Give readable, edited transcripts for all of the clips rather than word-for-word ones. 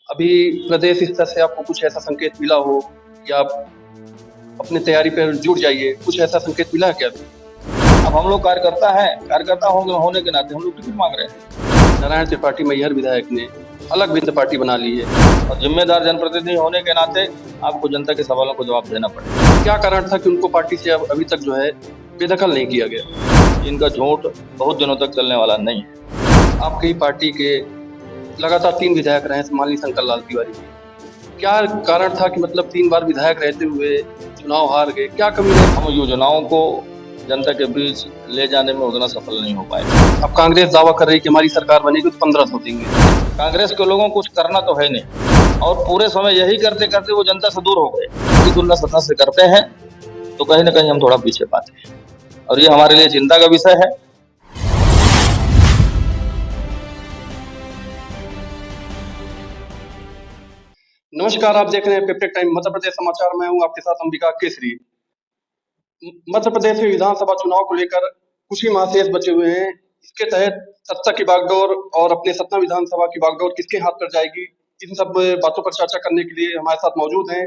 अभी प्रदेश स्तर से आपको कुछ ऐसा संकेत मिला हो या आप अपनी तैयारी पर जुट जाइए, कुछ ऐसा संकेत मिला है क्या अभी? अब हम लोग कार्यकर्ता हैं, कार्यकर्ता होने के नाते हम लोग टिकट मांग रहे हैं। नारायण त्रिपाठी मैहर विधायक ने अलग विंद पार्टी बना ली है और जिम्मेदार जनप्रतिनिधि होने के नाते आपको जनता के सवालों को जवाब देना पड़ेगा। क्या कारण था कि उनको पार्टी से अभी तक जो है बेदखल नहीं किया गया? इनका झूठ बहुत दिनों तक चलने वाला नहीं है। आपकी पार्टी के लगातार 3 विधायक रहे माननीय शंकर लाल तिवारी, क्या कारण था कि मतलब 3 बार विधायक रहते हुए चुनाव हार गए? क्या कमी रही? हम योजनाओं को जनता के बीच ले जाने में उतना सफल नहीं हो पाए। अब कांग्रेस दावा कर रही है कि हमारी सरकार बनेगी तो 1500 देंगे। कांग्रेस के लोगों को कुछ करना तो है नहीं और पूरे समय यही करते करते वो जनता से दूर हो गए। यदि तुलना सत्ता से करते हैं तो कहीं ना कहीं हम थोड़ा पीछे पाते हैं और ये हमारे लिए चिंता का विषय है। नमस्कार, आप देख रहे हैं पेपटेक टाइम मध्य प्रदेश समाचार। मैं हूं आपके साथ अंबिका केसरी। मध्य प्रदेश में विधानसभा चुनाव को लेकर कुछ ही माह शेष बचे हुए हैं। इसके तहत सत्ता की बागडोर और अपने सतना विधानसभा की बागडोर किसके हाथ पर जाएगी, इन सब बातों पर चर्चा करने के लिए हमारे साथ मौजूद हैं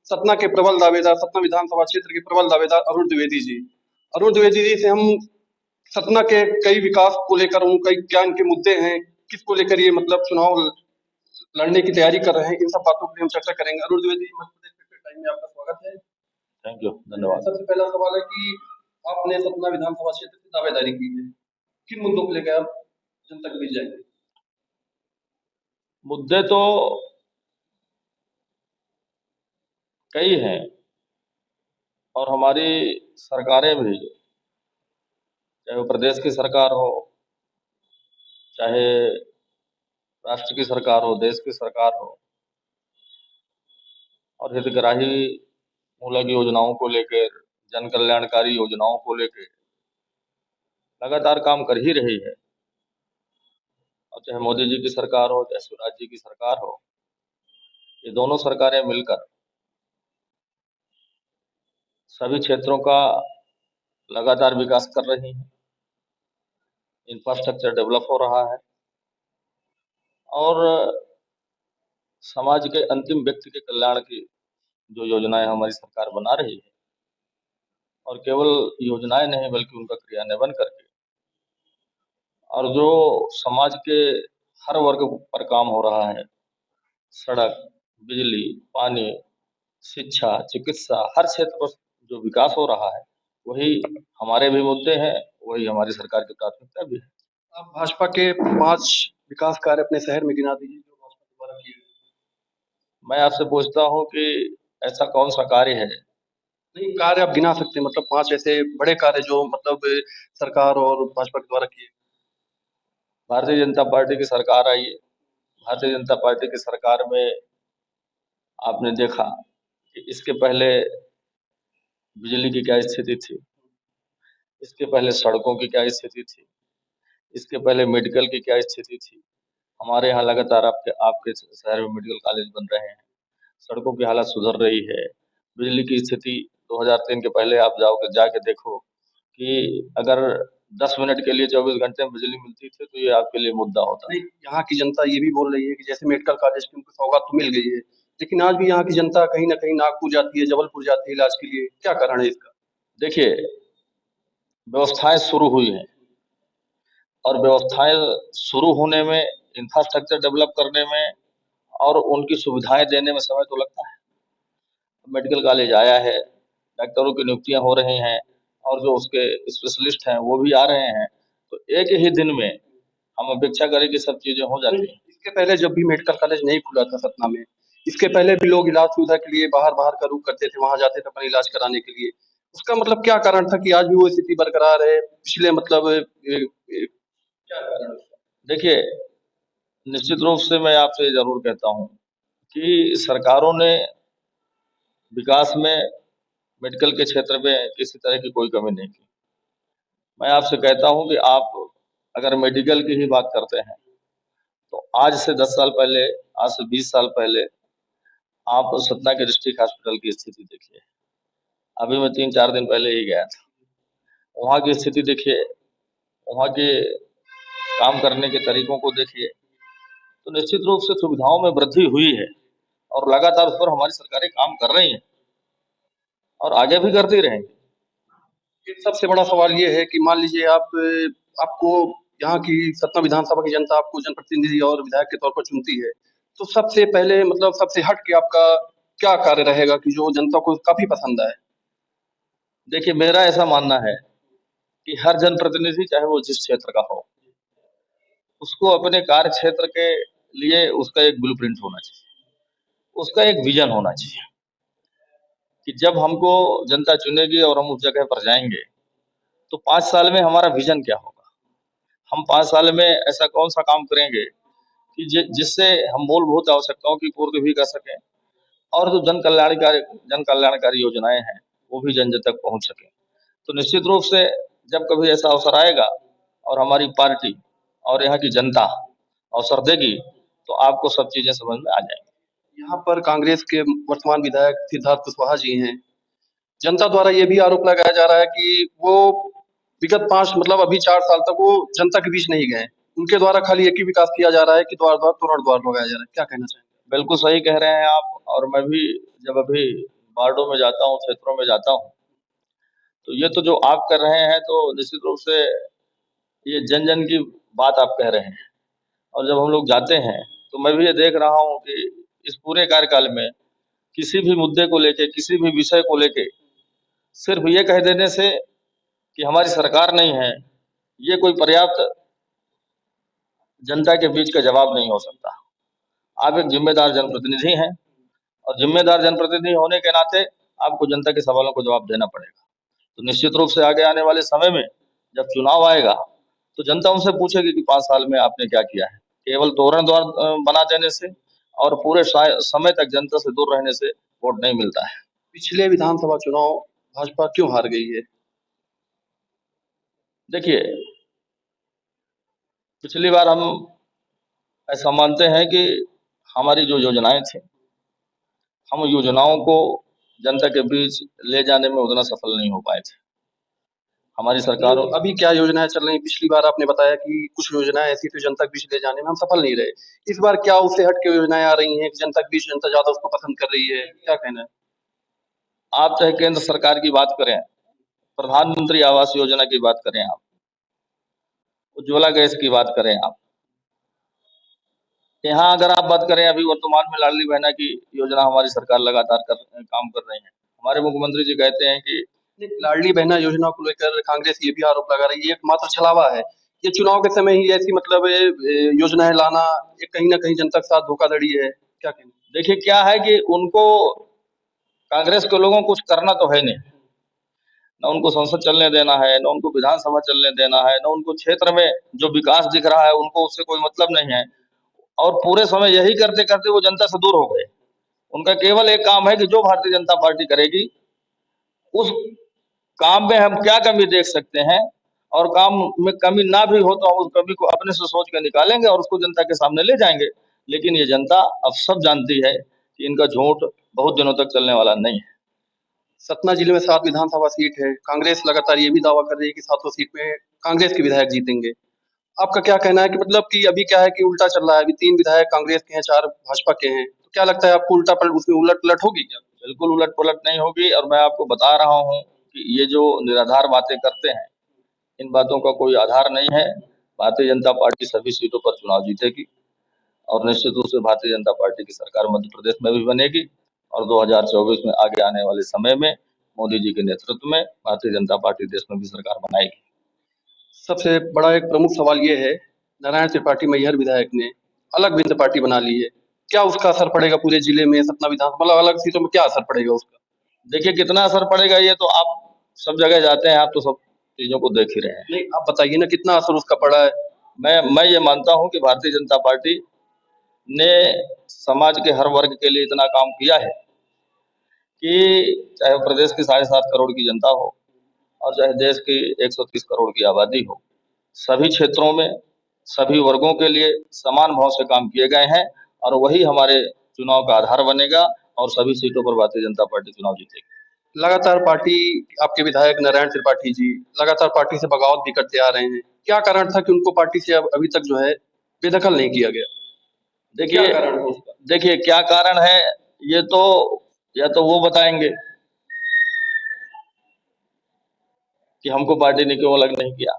सतना के प्रबल दावेदार, सतना विधानसभा क्षेत्र के प्रबल दावेदार अरुण द्विवेदी जी। अरुण द्विवेदी जी से हम सतना के कई विकास को लेकर कई क्या इनके मुद्दे हैं, किसको लेकर ये मतलब चुनाव लड़ने की तैयारी कर रहे हैं, इन सब बातों पर हम चर्चा करेंगे। अरुण द्विवेदी, मध्य प्रदेश पेपटेक टाइम में आपका स्वागत है। थैंक यू, धन्यवाद। सबसे पहला सवाल है कि आपने सतना विधानसभा क्षेत्र की दावेदारी की है, किन मुद्दों को लेकर आप जनता के बीच जाएंगे? मुद्दे तो कई हैं और हमारी सरकारें भी, चाहे वो प्रदेश की सरकार हो, चाहे राष्ट्र की सरकार हो, देश की सरकार हो, और हितग्राही मूलक योजनाओं को लेकर, जन कल्याणकारी योजनाओं को लेकर लगातार काम कर ही रही है। और चाहे मोदी जी की सरकार हो, चाहे शिवराज जी की सरकार हो, ये दोनों सरकारें मिलकर सभी क्षेत्रों का लगातार विकास कर रही हैं। इंफ्रास्ट्रक्चर डेवलप हो रहा है और समाज के अंतिम व्यक्ति के कल्याण की जो योजनाएं हमारी सरकार बना रही है, और केवल योजनाएं नहीं बल्कि उनका क्रियान्वयन करके, और जो समाज के हर वर्ग पर काम हो रहा है, सड़क, बिजली, पानी, शिक्षा, चिकित्सा, हर क्षेत्र पर जो विकास हो रहा है, वही हमारे भी मुद्दे हैं, वही हमारी सरकार की प्राथमिकता भी है। आप भाजपा के 5 विकास कार्य अपने शहर में गिना दीजिए जो भाजपा द्वारा किए गए। मैं आपसे पूछता हूं कि ऐसा कौन सा कार्य है? नहीं, कार्य आप गिना सकते हैं, मतलब 5 ऐसे बड़े कार्य जो मतलब सरकार और भाजपा के द्वारा किए। भारतीय जनता पार्टी की सरकार आई है। भारतीय जनता पार्टी की सरकार में आपने देखा कि इसके पहले बिजली की क्या स्थिति थी, इसके पहले सड़कों की क्या स्थिति थी, इसके पहले मेडिकल की क्या स्थिति थी। हमारे यहाँ लगातार आपके आपके शहर में मेडिकल कॉलेज बन रहे हैं, सड़कों की हालत सुधर रही है। बिजली की स्थिति 2003 के पहले आप जाके देखो कि अगर 10 मिनट के लिए 24 घंटे में बिजली मिलती थी तो ये आपके लिए मुद्दा होता। नहीं, यहाँ की जनता ये भी बोल रही है कि जैसे मेडिकल कॉलेज की उनको सौगात तो मिल गई है, लेकिन आज भी यहाँ की जनता कहीं न कहीं नागपुर जाती है, जबलपुर जाती है इलाज के लिए। क्या कारण है इसका? देखिए, व्यवस्थाएं शुरू हुई हैं और व्यवस्थाएं शुरू होने में, इंफ्रास्ट्रक्चर डेवलप करने में और उनकी सुविधाएं देने में समय तो लगता है। मेडिकल कॉलेज आया है, डॉक्टरों की नियुक्तियां हो रही हैं और जो उसके स्पेशलिस्ट हैं वो भी आ रहे हैं, तो एक ही दिन में हम अपेक्षा करें कि सब चीजें हो जाती हैं। इसके पहले जब भी मेडिकल कॉलेज नहीं खुला था सतना में, इसके पहले भी लोग इलाज सुविधा के लिए बाहर-बाहर का रुख करते थे, वहाँ जाते थे अपना इलाज कराने के लिए। उसका मतलब क्या कारण था कि आज भी वो स्थिति बरकरार है? पिछले मतलब क्या कारण है उसका? देखिए, निश्चित रूप से मैं आपसे जरूर कहता हूँ कि सरकारों ने विकास में, मेडिकल के क्षेत्र में किसी तरह की कोई कमी नहीं की। मैं आपसे कहता हूँ कि आप अगर मेडिकल की ही बात करते हैं तो आज से 10 साल पहले, आज से 20 साल पहले आप सतना के डिस्ट्रिक्ट हॉस्पिटल की स्थिति देखिए। अभी मैं 3-4 दिन पहले ही गया था, वहाँ की स्थिति देखिए, वहाँ के काम करने के तरीकों को देखिए, तो निश्चित रूप से सुविधाओं में वृद्धि हुई है और लगातार उस पर हमारी सरकारें काम कर रही हैं और आगे भी करती रहेंगी। एक सबसे बड़ा सवाल ये है कि मान लीजिए आपको यहाँ की सतना विधानसभा की जनता आपको जनप्रतिनिधि और विधायक के तौर पर चुनती है, तो सबसे पहले मतलब सबसे हट के आपका क्या कार्य रहेगा कि जो जनता को काफ़ी पसंद आए? देखिए, मेरा ऐसा मानना है कि हर जनप्रतिनिधि चाहे वो जिस क्षेत्र का हो, उसको अपने कार्य क्षेत्र के लिए उसका एक ब्लूप्रिंट होना चाहिए, उसका एक विजन होना चाहिए कि जब हमको जनता चुनेगी और हम उस जगह पर जाएंगे तो 5 साल में हमारा विजन क्या होगा, हम 5 साल में ऐसा कौन सा काम करेंगे कि जिससे हम मूलभूत आवश्यकताओं की पूर्ति भी कर सकें और जो जन कल्याणकारी योजनाएं हैं वो भी जन जन तक पहुंच सकें। तो निश्चित रूप से जब कभी ऐसा अवसर आएगा और हमारी पार्टी और यहाँ की जनता अवसर देगी तो आपको सब चीजें समझ में आ जाएंगी। यहाँ पर कांग्रेस के वर्तमान विधायक सिद्धार्थ कुशवाहा जी हैं। जनता द्वारा ये भी आरोप लगाया जा रहा है कि वो विगत 5 मतलब अभी 4 साल तक वो जनता के बीच नहीं गए। उनके द्वारा खाली एक ही विकास किया जा रहा है कि द्वार-द्वार, तोरण-द्वार लगाया जा रहा है। क्या कहना चाहेंगे? बिल्कुल सही कह रहे हैं आप। और मैं भी जब अभी वार्डों में जाता हूँ, क्षेत्रों में जाता हूँ, तो ये तो जो आप कर रहे हैं तो निश्चित रूप से ये जन जन की बात आप कह रहे हैं। और जब हम लोग जाते हैं तो मैं भी ये देख रहा हूँ कि इस पूरे कार्यकाल में किसी भी मुद्दे को लेके, किसी भी विषय को लेके सिर्फ ये कह देने से कि हमारी सरकार नहीं है, ये कोई पर्याप्त जनता के बीच का जवाब नहीं हो सकता। आप एक जिम्मेदार जनप्रतिनिधि हैं और जिम्मेदार जनप्रतिनिधि होने के नाते आपको जनता के सवालों को जवाब देना पड़ेगा। तो निश्चित रूप से आगे आने वाले समय में जब चुनाव आएगा तो जनता उनसे पूछेगी कि 5 साल में आपने क्या किया है। केवल तोरण द्वार बना देने से और पूरे समय तक जनता से दूर रहने से वोट नहीं मिलता है। पिछले विधानसभा चुनाव भाजपा क्यों हार गई है? देखिए, पिछली बार हम ऐसा मानते हैं कि हमारी जो योजनाएं थी, हम योजनाओं को जनता के बीच ले जाने में उतना सफल नहीं हो पाए थे। हमारी सरकारों अभी क्या योजनाएं चल रही हैं? पिछली बार आपने बताया कि कुछ योजनाएं ऐसी थी जनता के बीच ले जाने में हम सफल नहीं रहे। इस बार क्या उससे हट के योजनाएं आ रही हैं कि जनता के बीच जनता ज्यादा उसको पसंद कर रही है? क्या कहना है? आप चाहे केंद्र सरकार की बात करें, प्रधानमंत्री आवास योजना की बात करें, आप उज्ज्वला गैस की बात करें, आप यहाँ अगर आप बात करें अभी वर्तमान में लाडली बहना की योजना हमारी सरकार लगातार काम कर रही है। हमारे मुख्यमंत्री जी कहते हैं कि लाडली बहना योजना को लेकर कांग्रेस ये भी आरोप लगा रही है, ये एकमात्र छलावा है। ये चुनाव के समय ही ऐसी मतलब योजनाएं लाना ये कहीं ना कहीं जनता के साथ धोखाधड़ी है। क्या कहना? देखिए क्या है कि उनको कांग्रेस के लोगों को कुछ करना तो है नहीं, न उनको संसद चलने देना है, न उनको विधानसभा चलने देना है, न उनको क्षेत्र में जो विकास दिख रहा है उनको उससे कोई मतलब नहीं है। और पूरे समय यही करते करते वो जनता से दूर हो गए। उनका केवल एक काम है कि जो भारतीय जनता पार्टी करेगी उस काम में हम क्या कमी देख सकते हैं और काम में कमी ना भी हो तो हम उस कमी को अपने से सोच कर निकालेंगे और उसको जनता के सामने ले जाएंगे। लेकिन ये जनता अब सब जानती है कि इनका झूठ बहुत दिनों तक चलने वाला नहीं है। सतना जिले में 7 विधानसभा सीट है। कांग्रेस लगातार ये भी दावा कर रही है कि 7 सीट में कांग्रेस के विधायक जीतेंगे। आपका क्या कहना है कि मतलब कि अभी क्या है कि उल्टा चल रहा है? अभी 3 विधायक कांग्रेस के हैं, 4 भाजपा के हैं। तो क्या लगता है आपको उल्टा पलट उसमें उलट-पलट होगी क्या? बिल्कुल उलट-पलट नहीं होगी और मैं आपको बता रहा हूँ कि ये जो निराधार बातें करते हैं, इन बातों का कोई आधार नहीं है। भारतीय जनता पार्टी सभी सीटों पर चुनाव जीतेगी और निश्चित रूप से भारतीय जनता पार्टी की सरकार मध्य प्रदेश में भी बनेगी और 2024 में आगे आने वाले समय में मोदी जी के नेतृत्व में भारतीय जनता पार्टी देश में भी सरकार बनाएगी। सबसे बड़ा एक प्रमुख सवाल ये है, नारायण त्रिपाठी मैहर विधायक ने अलग विंद पार्टी बना ली है। क्या उसका असर पड़ेगा पूरे जिले में सतना विधानसभा मतलब अलग सीटों में क्या असर पड़ेगा उसका? देखिए कितना असर पड़ेगा ये तो आप सब जगह जाते हैं, आप तो सब चीजों को देख ही रहे हैं। नहीं, आप बताइए ना कितना असर उसका पड़ा है? मैं ये मानता हूँ कि भारतीय जनता पार्टी ने समाज के हर वर्ग के लिए इतना काम किया है कि चाहे प्रदेश की 7.5 करोड़ की जनता हो और चाहे देश की 130 करोड़ की आबादी हो, सभी क्षेत्रों में सभी वर्गों के लिए समान भाव से काम किए गए हैं और वही हमारे चुनाव का आधार बनेगा और सभी सीटों पर भारतीय जनता पार्टी चुनाव जीतेगी। लगातार पार्टी आपके विधायक नारायण त्रिपाठी जी लगातार पार्टी से बगावत भी करते आ रहे हैं। क्या कारण था कि उनको पार्टी से अब अभी तक जो है बेदखल नहीं किया गया? देखिए क्या कारण है उसका? देखिए क्या कारण है, ये तो या तो वो बताएंगे कि हमको पार्टी ने क्यों अलग नहीं किया।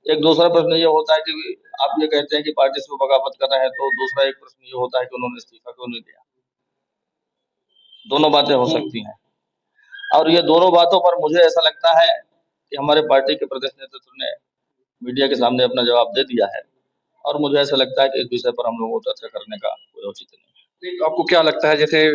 एक दूसरा प्रश्न ये होता है कि आप ये कहते हैं कि पार्टी से वो बगावत कर रहे हैं, तो दूसरा एक प्रश्न ये होता है कि उन्होंने इस्तीफा क्यों नहीं दिया। दोनों बातें हो सकती हैं, और ये दोनों बातों पर मुझे ऐसा लगता है कि हमारे पार्टी के प्रदेश नेतृत्व ने मीडिया के सामने अपना जवाब दे दिया है, और मुझे ऐसा लगता है कि इस विषय पर हम लोगों को चर्चा करने का कोई औचित्य नहीं है। नहीं, आपको क्या लगता है, जैसे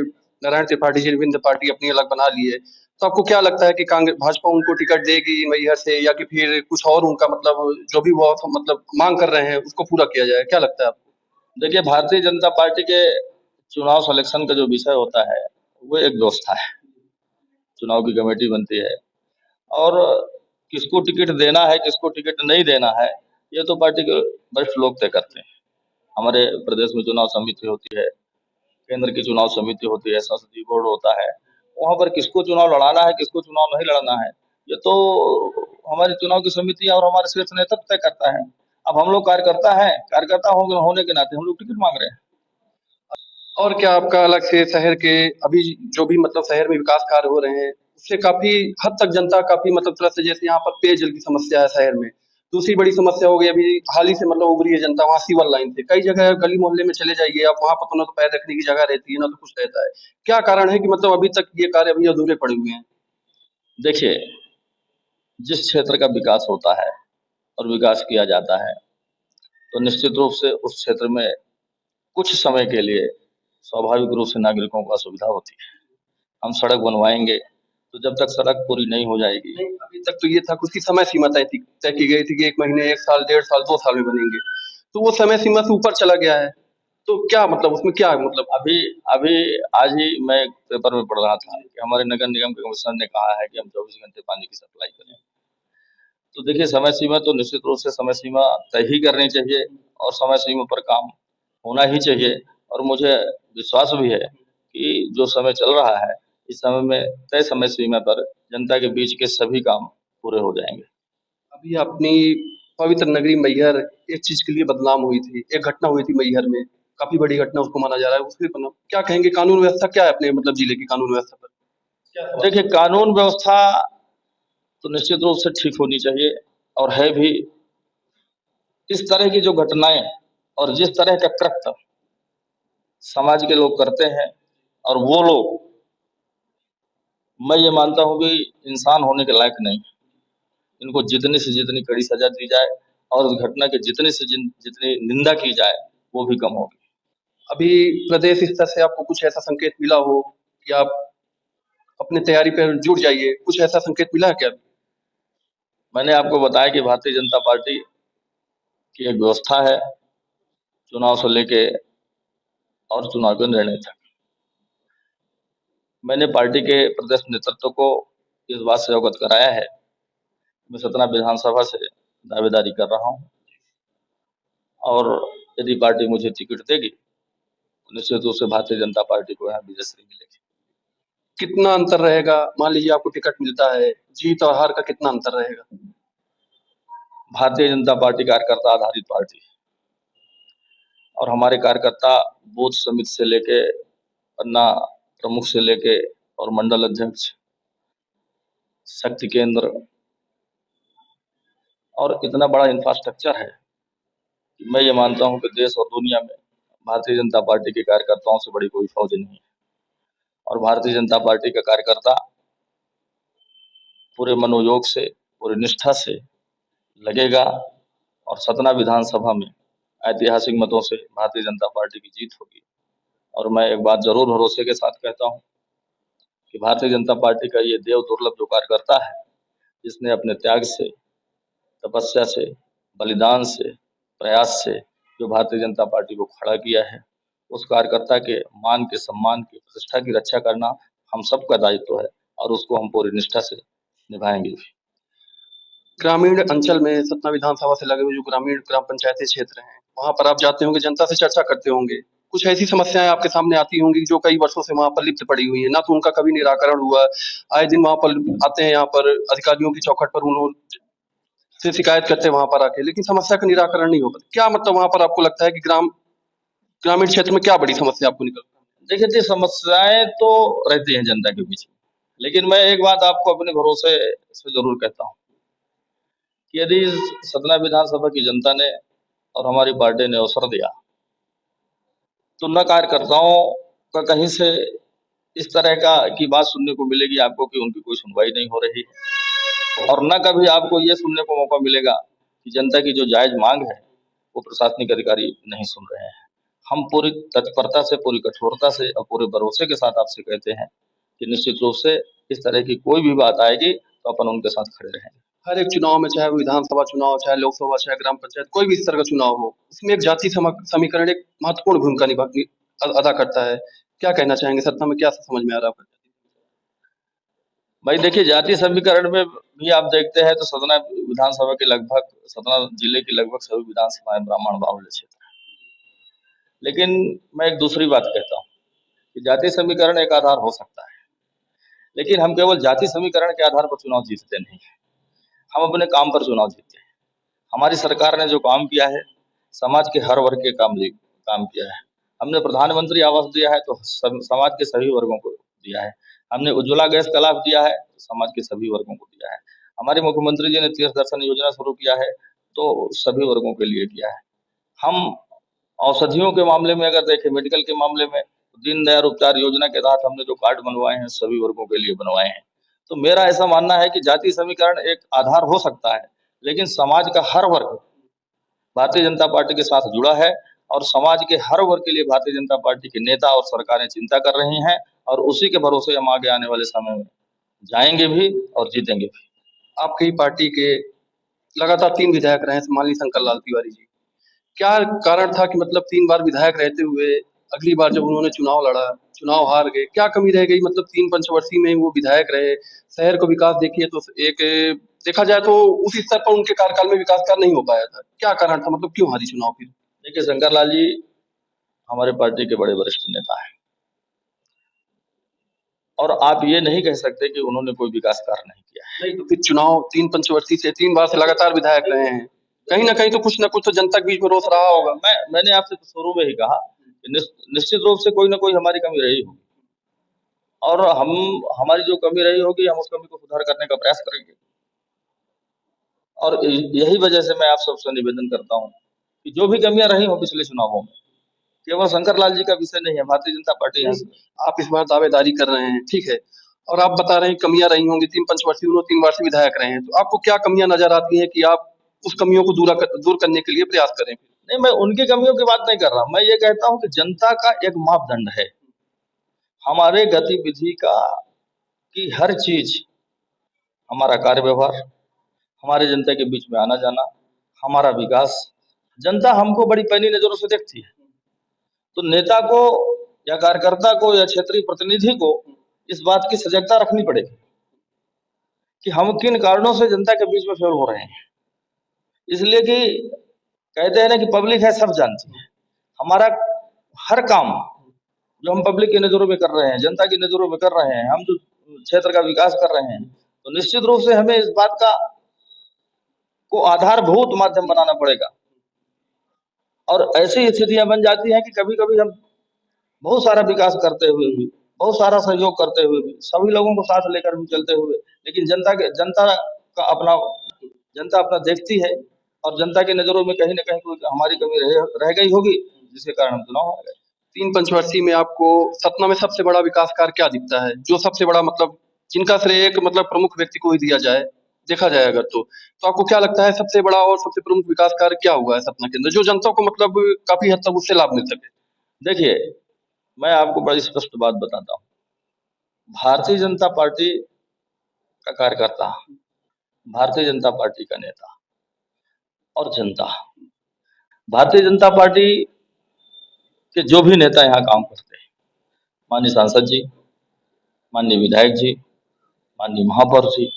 नारायण त्रिपाठी जी विंध्य पार्टी अपनी अलग बना ली है, तो आपको क्या लगता है कि कांग्रेस भाजपा उनको टिकट देगी मैहर से, या कि फिर कुछ और उनका मतलब जो भी वो मतलब मांग कर रहे हैं उसको पूरा किया जाए? क्या लगता है आपको? देखिए, भारतीय जनता पार्टी के चुनाव सिलेक्शन का जो विषय होता है, वो एक व्यवस्था है। चुनाव की कमेटी बनती है, और किसको टिकट देना है, किसको टिकट नहीं देना है, ये तो पार्टी के वरिष्ठ लोग तय करते हैं। हमारे प्रदेश में चुनाव समिति होती है, केंद्र की चुनाव समिति होती है, संसदीय बोर्ड होता है। वहाँ पर किसको चुनाव लड़ाना है, किसको चुनाव नहीं लड़ना है, ये तो हमारी चुनाव की समिति और हमारे शीर्ष नेतृत्व तय करता है। अब हम लोग कार्यकर्ता हैं, कार्यकर्ता होने के नाते हम लोग टिकट मांग रहे हैं। और क्या आपका अलग से शहर के अभी जो भी मतलब शहर में विकास कार्य हो रहे हैं, उससे काफ़ी हद तक जनता काफ़ी मतलब तरह से, जैसे यहाँ पर पेयजल की समस्या है शहर में। दूसरी बड़ी समस्या हो गई अभी हाल ही से मतलब उभरी है जनता वहाँ सीवर लाइन से। कई जगह गली मोहल्ले में चले जाइए आप, वहाँ पर तो ना तो पैर रखने की जगह रहती है, ना तो कुछ रहता है। क्या कारण है कि मतलब अभी तक ये कार्य अभी अधूरे पड़े हुए हैं? देखिए, जिस क्षेत्र का विकास होता है और विकास किया जाता है, तो निश्चित रूप से उस क्षेत्र में कुछ समय के लिए स्वाभाविक रूप से नागरिकों को असुविधा होती है। हम सड़क बनवाएंगे, तो जब तक सड़क पूरी नहीं हो जाएगी। नहीं, अभी तक तो ये था कि उसकी समय सीमा तय की गई थी कि 1 महीने, 1 साल, 1.5 साल, 2 साल में बनेंगे। तो वो समय सीमा से ऊपर चला गया है। तो क्या मतलब उसमें क्या है मतलब? अभी अभी आज ही मैं एक पेपर में पढ़ रहा था कि हमारे नगर निगम के कमिश्नर ने कहा है कि हम 24 घंटे पानी की सप्लाई करें। तो देखिए, समय सीमा तो निश्चित रूप से समय सीमा तय ही करनी चाहिए, और समय सीमा पर काम होना ही चाहिए। और मुझे विश्वास भी है कि जो समय चल रहा है, इस समय में तय समय सीमा पर जनता के बीच के सभी काम पूरे हो जाएंगे। अभी अपनी पवित्र नगरी मैहर एक चीज के लिए बदनाम हुई थी, एक घटना हुई थी मैहर में, काफी बड़ी घटना उसको माना जा रहा है। उसके क्या कहेंगे, कानून व्यवस्था क्या है अपने मतलब जिले की कानून व्यवस्था पर? क्या सवाल? देखिए, कानून व्यवस्था तो निश्चित रूप से ठीक होनी चाहिए, और है भी। इस तरह की जो घटनाएं और जिस तरह का कृत्य समाज के लोग करते हैं, और वो लोग, मैं ये मानता हूँ कि इंसान होने के लायक नहीं। इनको जितनी से जितनी कड़ी सजा दी जाए, और उस घटना की जितनी से जितनी निंदा की जाए, वो भी कम होगी। अभी प्रदेश स्तर से आपको कुछ ऐसा संकेत मिला हो कि आप अपने तैयारी पर जुट जाइए, कुछ ऐसा संकेत मिला है क्या? मैंने आपको बताया कि भारतीय जनता पार्टी की एक व्यवस्था है, चुनाव से लेके और चुनाव के निर्णय तक। मैंने पार्टी के प्रदेश नेतृत्व को इस बात से अवगत कराया है। मैं सतना विधानसभा से दावेदारी कर रहा हूँ, और यदि पार्टी मुझे टिकट देगी, तो निश्चित रूप से भारतीय जनता पार्टी को यहाँ विजयश्री मिलेगी। कितना अंतर रहेगा, मान लीजिए आपको टिकट मिलता है, जीत और हार का कितना अंतर रहेगा? भारतीय जनता पार्टी कार्यकर्ता आधारित पार्टी है, और हमारे कार्यकर्ता बूथ समिति से लेके पन्ना प्रमुख से लेके और मंडल अध्यक्ष, शक्ति केंद्र, और इतना बड़ा इंफ्रास्ट्रक्चर है कि मैं ये मानता हूँ कि देश और दुनिया में भारतीय जनता पार्टी के कार्यकर्ताओं से बड़ी कोई फौज नहीं है। और भारतीय जनता पार्टी का कार्यकर्ता पूरे मनोयोग से, पूरी निष्ठा से लगेगा, और सतना विधानसभा में ऐतिहासिक मतों से भारतीय जनता पार्टी की जीत होगी। और मैं एक बात जरूर भरोसे के साथ कहता हूँ कि भारतीय जनता पार्टी का ये देव दुर्लभ जो कार्यकर्ता है, जिसने अपने त्याग से, तपस्या से, बलिदान से, प्रयास से जो भारतीय जनता पार्टी को खड़ा किया है, उस कार्यकर्ता के मान के, सम्मान की, प्रतिष्ठा की रक्षा करना हम सबका दायित्व है, और उसको हम पूरी निष्ठा से निभाएंगे भी। ग्रामीण अंचल में सतना विधानसभा से लगे हुए जो ग्रामीण ग्राम पंचायती क्षेत्र हैं, वहाँ पर आप जाते होंगे, जनता से चर्चा करते होंगे। कुछ ऐसी समस्याएँ आपके सामने आती होंगी जो कई वर्षों से वहाँ पर लिप्त पड़ी हुई हैं, ना तो उनका कभी निराकरण हुआ। आए दिन वहाँ पर आते हैं, यहाँ पर अधिकारियों की चौखट पर उन्होंने से शिकायत करते हैं वहाँ पर आके, लेकिन समस्या का निराकरण नहीं हो पाता। क्या मतलब वहाँ पर आपको लगता है कि ग्राम ग्रामीण क्षेत्र में क्या बड़ी समस्या आपको निकलता है? देखिए जी, समस्याएं तो रहती हैं जनता के बीच में, लेकिन मैं एक बात आपको अपने भरोसे से जरूर कहता हूँ कि यदि सतना विधानसभा की जनता ने और हमारी पार्टी ने अवसर दिया तो न कार्यकर्ताओं का कहीं से इस तरह का की बात सुनने को मिलेगी आपको कि उनकी कोई सुनवाई नहीं हो रही है, और न कभी आपको ये सुनने को मौका मिलेगा कि जनता की जो जायज मांग है वो प्रशासनिक अधिकारी नहीं सुन रहे हैं। हम पूरी तत्परता से, पूरी कठोरता से और पूरे भरोसे के साथ आपसे कहते हैं कि निश्चित रूप से इस तरह की कोई भी बात आएगी तो अपन उनके साथ खड़े रहेंगे। हर एक चुनाव में, चाहे वो विधानसभा चुनाव, चाहे लोकसभा, चाहे ग्राम पंचायत, कोई भी इस तरह का चुनाव हो, उसमें एक जाति समीकरण एक महत्वपूर्ण भूमिका अदा करता है। क्या कहना चाहेंगे? सत्ता में क्या समझ में आ रहा है आपको? भाई देखिए, जाति समीकरण में भी आप देखते हैं तो सतना विधानसभा के लगभग, सतना जिले की लगभग सभी विधानसभाएं ब्राह्मण बाहुल्य क्षेत्र है। लेकिन मैं एक दूसरी बात कहता हूँ कि जाति समीकरण एक आधार हो सकता है, लेकिन हम केवल जाति समीकरण के आधार पर चुनाव जीतते नहीं है, हम अपने काम पर चुनाव जीतते हैं। हमारी सरकार ने जो काम किया है, समाज के हर वर्ग के काम किया है। हमने प्रधानमंत्री आवास दिया है तो समाज के सभी वर्गों को दिया है। हमने उज्ज्वला गैस का लाभ दिया है तो समाज के सभी वर्गों को दिया है। हमारे मुख्यमंत्री जी ने तीर्थ दर्शन योजना शुरू किया है तो सभी वर्गों के लिए किया है। हम औषधियों के मामले में अगर देखें, मेडिकल के मामले में, तो दीनदयाल उपचार योजना के तहत हमने जो कार्ड बनवाए हैं सभी वर्गों के लिए बनवाए हैं। तो मेरा ऐसा मानना है कि जाति समीकरण एक आधार हो सकता है, लेकिन समाज का हर वर्ग भारतीय जनता पार्टी के साथ जुड़ा है और समाज के हर वर्ग के लिए भारतीय जनता पार्टी के नेता और सरकारें चिंता कर रही हैं, और उसी के भरोसे हम आगे आने वाले समय में जाएंगे भी और जीतेंगे भी। आपकी पार्टी के लगातार 3 विधायक रहे हैं, माननीय शंकर लाल तिवारी जी। क्या कारण था कि मतलब 3 बार विधायक रहते हुए अगली बार जब उन्होंने चुनाव लड़ा, चुनाव हार गए? क्या कमी रह गई? मतलब 3 पंचवर्षीय में वो विधायक रहे, शहर को विकास देखिए तो एक देखा जाए तो उस स्तर पर उनके कार्यकाल में विकास कार्य नहीं हो पाया था। क्या कारण था? मतलब क्यों हारी चुनाव फिर? देखिए, शंकर लाल जी हमारे पार्टी के बड़े वरिष्ठ नेता हैं और आप ये नहीं कह सकते कि उन्होंने कोई विकास कार्य नहीं किया है। नहीं तो फिर चुनाव 3 पंचवर्षीय से 3 बार से लगातार विधायक रहे हैं, कहीं ना कहीं तो कुछ ना कुछ तो जनता के बीच में रोष रहा होगा। मैंने आपसे तो शुरू में ही कहा कि निश्चित रूप से कोई ना कोई हमारी कमी रही होगी, और हमारी जो कमी रही होगी हम उस कमी को सुधार करने का प्रयास करेंगे। और यही वजह से मैं आप सबसे निवेदन करता हूँ कि जो भी कमियां रही हो पिछले चुनावों में, केवल शंकर लाल जी का विषय नहीं है, भारतीय जनता पार्टी है। आप इस बार दावेदारी कर रहे हैं, ठीक है, और आप बता रहे हैं कमियां रही होंगी, 3 पंचवर्षीय, उन्होंने 3 बार से विधायक रहे हैं, तो आपको क्या कमियां नजर आती हैं कि आप उस कमियों को दूर करने के लिए प्रयास करें? नहीं, मैं उनकी कमियों की बात नहीं कर रहा, मैं ये कहता हूँ कि जनता का एक मापदंड है, हमारे गतिविधि का की हर चीज, हमारा कार्य व्यवहार, हमारे जनता के बीच में आना जाना, हमारा विकास, जनता हमको बड़ी पैनी नजरों से देखती है। तो नेता को या कार्यकर्ता को या क्षेत्रीय प्रतिनिधि को इस बात की सजगता रखनी पड़ेगी कि हम किन कारणों से जनता के बीच में फेल हो रहे हैं। इसलिए कि कहते हैं ना कि पब्लिक है, सब जानती है। हमारा हर काम जो हम पब्लिक की नजरों में कर रहे हैं, जनता की नजरों में कर रहे हैं, हम जो क्षेत्र का विकास कर रहे हैं, तो निश्चित रूप से हमें इस बात का को आधारभूत माध्यम बनाना पड़ेगा। और ऐसी स्थितियां बन जाती हैं कि कभी कभी हम बहुत सारा विकास करते हुए भी, बहुत सारा सहयोग करते हुए भी, सभी लोगों को साथ लेकर भी चलते हुए, लेकिन जनता अपना देखती है और जनता की नजरों में कहीं ना कहीं कोई हमारी कमी रह गई होगी, जिसके कारण हम चुनाव हार गए। 3 पंचवर्षीय में आपको सतना में सबसे बड़ा विकास कार्य क्या दिखता है, जो सबसे बड़ा मतलब जिनका श्रेय एक मतलब प्रमुख व्यक्ति को ही दिया जाए, देखा जाए अगर तो आपको क्या लगता है सबसे बड़ा और सबसे प्रमुख विकास कार्य क्या हुआ है सतना के अंदर, जो जनता को मतलब काफी हद तक उससे लाभ मिल सके? देखिए, मैं आपको बड़ी स्पष्ट बात बताता हूँ, भारतीय जनता पार्टी का कार्यकर्ता, भारतीय जनता पार्टी का नेता और जनता, भारतीय जनता पार्टी के जो भी नेता यहाँ काम करते हैं, माननीय सांसद जी, माननीय विधायक जी, माननीय महापौर जी,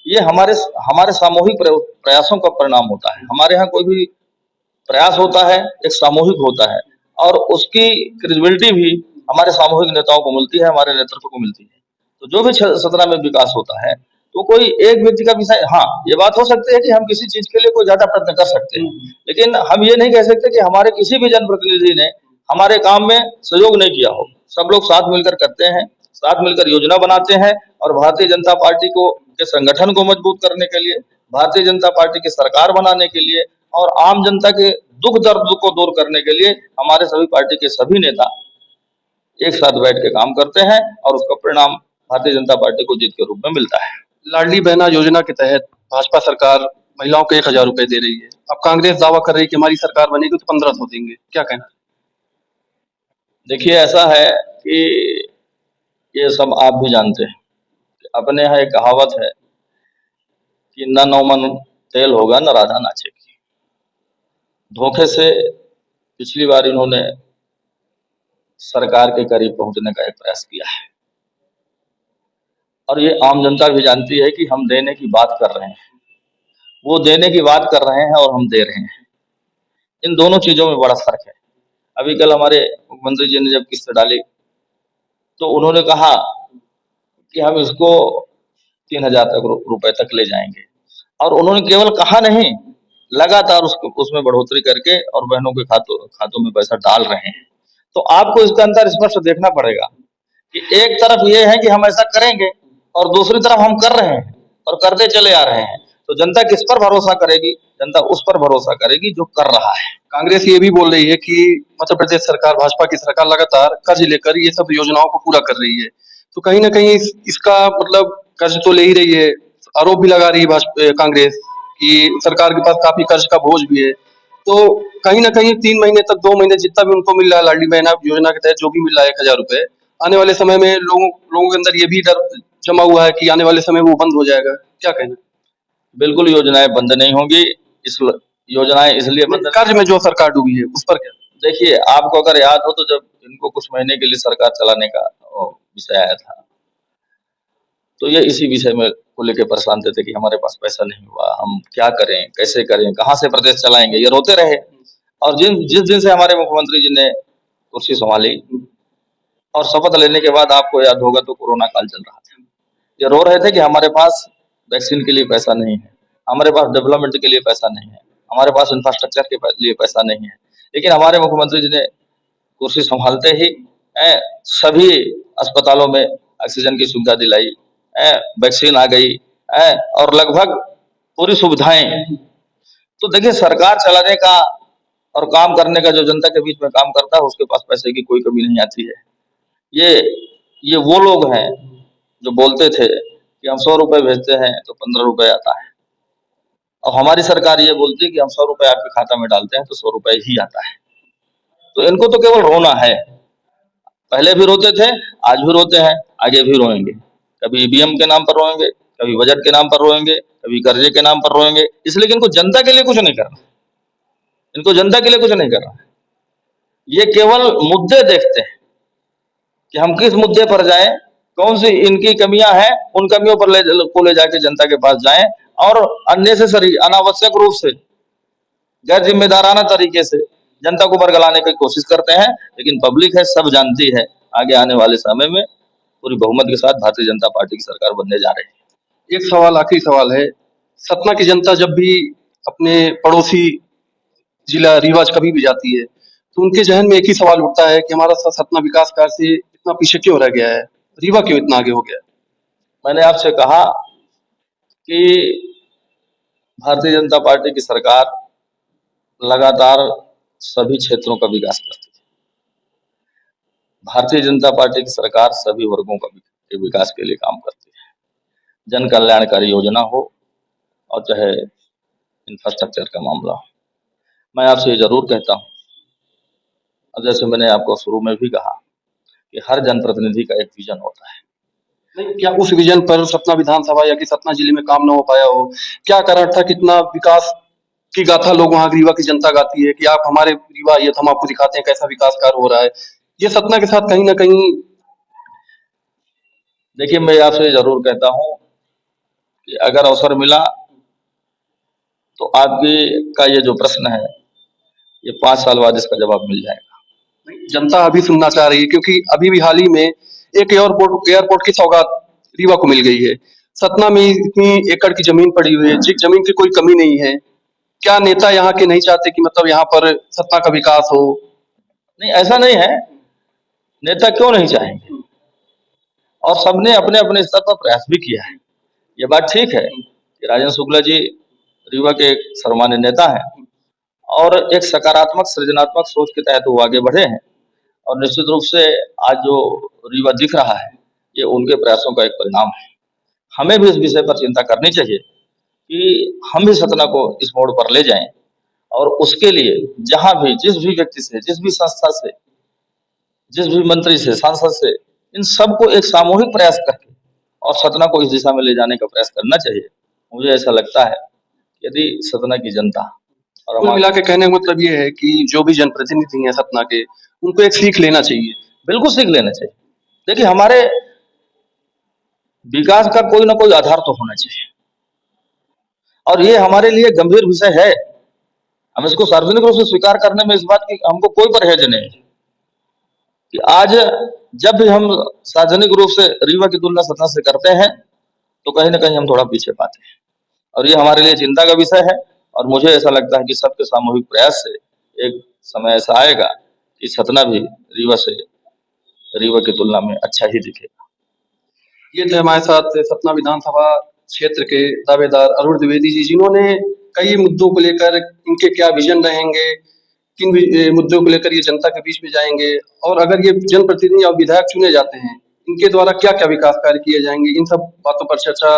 ये हमारे सामूहिक प्रयासों का परिणाम होता है। हमारे यहाँ कोई भी प्रयास होता है एक सामूहिक होता है, और उसकी क्रेडिबिलिटी भी हमारे सामूहिक नेताओं को मिलती है, हमारे नेतृत्व को मिलती है। तो जो भी सतना में विकास होता है तो कोई एक व्यक्ति का विषय, हाँ ये बात हो सकती है कि हम किसी चीज के लिए कोई ज्यादा प्रयत्न कर सकते हैं, लेकिन हम ये नहीं कह सकते कि हमारे किसी भी जनप्रतिनिधि ने हमारे काम में सहयोग नहीं किया हो। सब लोग साथ मिलकर करते हैं, साथ मिलकर योजना बनाते हैं और भारतीय जनता पार्टी को के संगठन को मजबूत करने के लिए, भारतीय जनता पार्टी की सरकार बनाने के लिए और आम जनता के दुख दर्द को दूर करने के लिए हमारे सभी पार्टी के सभी नेता एक साथ बैठ के काम करते हैं और उसका परिणाम भारतीय जनता पार्टी को जीत के रूप में मिलता है। लाडली बहना योजना के तहत भाजपा सरकार महिलाओं को 1,000 रुपए दे रही है। अब कांग्रेस दावा कर रही है कि हमारी सरकार बनेगी तो 1,500 देंगे, क्या कहना? देखिए, ऐसा है कि ये सब आप भी जानते हैं, अपने यहाँ एक कहावत है कि न 9 मन तेल होगा न राधा नाचेगी। धोखे से पिछली बार इन्होंने सरकार के करीब पहुंचने का एक प्रयास किया है और ये आम जनता भी जानती है कि हम देने की बात कर रहे हैं, वो देने की बात कर रहे हैं और हम दे रहे हैं। इन दोनों चीजों में बड़ा फर्क है। अभी कल हमारे मुख्यमंत्री जी ने जब किस्त डाली तो उन्होंने कहा कि हम इसको 3,000 रुपए तक ले जाएंगे और उन्होंने केवल कहा नहीं, लगातार उसमें बढ़ोतरी करके और बहनों के खातों में पैसा डाल रहे हैं। तो आपको इसका अंतर स्पष्ट देखना पड़ेगा कि एक तरफ ये है कि हम ऐसा करेंगे और दूसरी तरफ हम कर रहे हैं और करते चले आ रहे हैं। तो जनता किस पर भरोसा करेगी? जनता उस पर भरोसा करेगी जो कर रहा है। कांग्रेस ये भी बोल रही है कि मध्य प्रदेश सरकार, भाजपा की सरकार लगातार कर्ज लेकर ये सब योजनाओं को पूरा कर रही है। तो कहीं न कहीं इसका मतलब कर्ज तो ले ही रही है। आरोप भी लगा रही है कांग्रेस कि सरकार के पास काफ़ी कर्ज का बोझ भी है। तो कहीं न कहीं 3 महीने तक, 2 महीने जितना भी उनको मिल रहा है लाडली बहना योजना के तहत जो भी मिल रहा है 1,000 रुपए, आने वाले समय में लोगों के अंदर ये भी डर जमा हुआ है कि आने वाले समय में वो बंद हो जाएगा। क्या कहना? बिल्कुल योजनाएं बंद नहीं होंगी। इस योजनाएं इसलिए बंद, कर्ज में जो सरकार डूबी है उस पर क्या? देखिए, आपको अगर याद हो तो जब इनको कुछ महीने के लिए सरकार चलाने का विषय आया था तो ये इसी विषय में को लेकर परेशान थे कि हमारे पास पैसा नहीं हुआ, हम क्या करें, कैसे करें, कहाँ से प्रदेश चलाएंगे, ये रोते रहे। और जिस दिन से हमारे मुख्यमंत्री जी ने कुर्सी संभाली और शपथ लेने के बाद आपको याद होगा तो कोरोना काल चल रहा था। ये रो रहे थे कि हमारे पास वैक्सीन के लिए पैसा नहीं है, हमारे पास डेवलपमेंट के लिए पैसा नहीं है, हमारे पास इंफ्रास्ट्रक्चर के लिए पैसा नहीं है। लेकिन हमारे मुख्यमंत्री जी ने कुर्सी संभालते ही सभी अस्पतालों में ऑक्सीजन की सुविधा दिलाई, वैक्सीन आ गई और लगभग पूरी सुविधाएं। तो देखिए, सरकार चलाने का और काम करने का जो जनता के बीच में काम करता है उसके पास पैसे की कोई कमी नहीं आती है। ये वो लोग हैं जो बोलते थे कि हम 100 रुपए भेजते हैं तो 15 रुपए आता है और हमारी सरकार ये बोलती है कि हम 100 रुपए आपके खाता में डालते हैं तो 100 रुपए ही आता है। तो इनको तो केवल रोना है। पहले भी रोते थे, आज भी रोते हैं, आगे भी रोएंगे। कभी ईवीएम के नाम पर रोएंगे, कभी बजट के नाम पर रोएंगे, कभी कर्जे के नाम पर रोएंगे, इसलिए कि इनको जनता के लिए कुछ नहीं करना, इनको जनता के लिए कुछ नहीं करना। ये केवल मुद्दे देखते हैं कि हम किस मुद्दे पर जाएं, कौन सी इनकी कमियां हैं, उन कमियों पर ले जाके जनता के पास जाएं और अननेसेसरी, अनावश्यक रूप से, गैर जिम्मेदाराना तरीके से जनता को बरगलाने की कोशिश करते हैं। लेकिन पब्लिक है, सब जानती है, आगे आने वाले समय में पूरी बहुमत के साथ भारतीय जनता पार्टी की सरकार बनने जा रही है। एक सवाल, आखिरी सवाल है। सतना की जनता जब भी अपने पड़ोसी जिला रीवा कभी भी जाती है तो उनके जहन में एक ही सवाल उठता है कि हमारा सतना विकास कार्य से इतना पीछे क्यों रह गया है, रीवा क्यों इतना आगे हो गया? मैंने आपसे कहा कि भारतीय जनता पार्टी की सरकार लगातार सभी क्षेत्रों का विकास करती है। भारतीय जनता पार्टी की सरकार सभी वर्गों का विकास के लिए काम करती है, जन कल्याणकारी योजना हो और चाहे इंफ्रास्ट्रक्चर का मामला हो। मैं आपसे ये जरूर कहता हूँ, और जैसे मैंने आपको शुरू में भी कहा कि हर जनप्रतिनिधि का एक विजन होता है। नहीं, क्या उस विजन पर सतना विधानसभा या कि सतना जिले में काम न हो पाया हो? क्या कारण था? कितना विकास की गाथा लोग वहाँ रीवा की जनता गाती है कि आप हमारे रीवा आइए तो हम आपको दिखाते हैं कैसा विकास कार्य हो रहा है। ये सतना के साथ कहीं ना कहीं, देखिए, मैं आपसे जरूर कहता हूँ कि अगर अवसर मिला तो आपकी का ये जो प्रश्न है ये 5 साल बाद इसका जवाब मिल जाएगा। जनता अभी सुनना चाह रही है क्योंकि अभी भी हाल ही में एक एयरपोर्ट की सौगात रीवा को मिल गई है। सतना में इतनी एकड़ की जमीन पड़ी हुई है, जमीन की कोई कमी नहीं है। क्या नेता यहाँ के नहीं चाहते कि मतलब यहाँ पर सतना का विकास हो? नहीं, ऐसा नहीं है, नेता क्यों नहीं चाहेंगे, और सबने अपने अपने स्तर पर प्रयास भी किया है। ये बात ठीक है कि राजेंद्र शुक्ला जी रीवा के एक सर्वमान्य नेता हैं और एक सकारात्मक सृजनात्मक सोच के तहत वो आगे बढ़े हैं, और निश्चित रूप से आज जो रीवा दिख रहा है ये उनके प्रयासों का एक परिणाम है। हमें भी इस विषय पर चिंता करनी चाहिए कि हम भी सतना को इस मोड़ पर ले जाएं, और उसके लिए जहां भी जिस भी व्यक्ति से, जिस भी संस्था से, जिस भी मंत्री से, सांसद से, इन सबको एक सामूहिक प्रयास करके और सतना को इस दिशा में ले जाने का प्रयास करना चाहिए। मुझे ऐसा लगता है यदि सतना की जनता और कुल मिला के कहने का मतलब ये है कि जो भी जनप्रतिनिधि हैं सतना के, उनको एक सीख लेना चाहिए। बिल्कुल सीख लेना चाहिए। देखिए, हमारे विकास का कोई ना कोई आधार तो होना चाहिए, और ये हमारे लिए गंभीर विषय है। हम इसको सार्वजनिक रूप से स्वीकार करने में इस बात की हमको कोई परहेज नहीं है कि आज जब भी हम सार्वजनिक रूप से रीवा की तुलना सतना से करते हैं तो कहीं ना कहीं हम थोड़ा पीछे पाते हैं, और ये हमारे लिए चिंता का विषय है। और मुझे ऐसा लगता है कि सबके सामूहिक प्रयास से एक समय ऐसा आएगा कि सतना भी रीवा की तुलना में अच्छा ही दिखेगा। ये थे हमारे साथ सतना विधानसभा क्षेत्र के दावेदार अरुण द्विवेदी जी, जिन्होंने कई मुद्दों को लेकर इनके क्या विजन रहेंगे, किन मुद्दों को लेकर ये जनता के बीच में जाएंगे, और अगर ये जनप्रतिनिधि और विधायक चुने जाते हैं, इनके द्वारा क्या क्या विकास कार्य किए जाएंगे, इन सब बातों पर चर्चा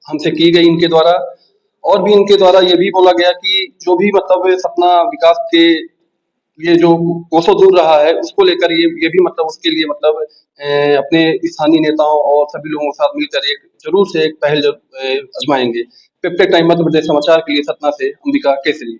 हमसे की गई इनके द्वारा। और भी इनके द्वारा ये भी बोला गया कि जो भी मतलब सपना विकास के ये जो कोसों दूर रहा है, उसको लेकर ये भी मतलब उसके लिए मतलब अपने स्थानीय नेताओं और सभी लोगों के साथ मिलकर एक जरूर से एक पहल आजमाएंगे। पेप्टेक टाइम मध्य प्रदेश समाचार के लिए सतना से अंबिका केसरी।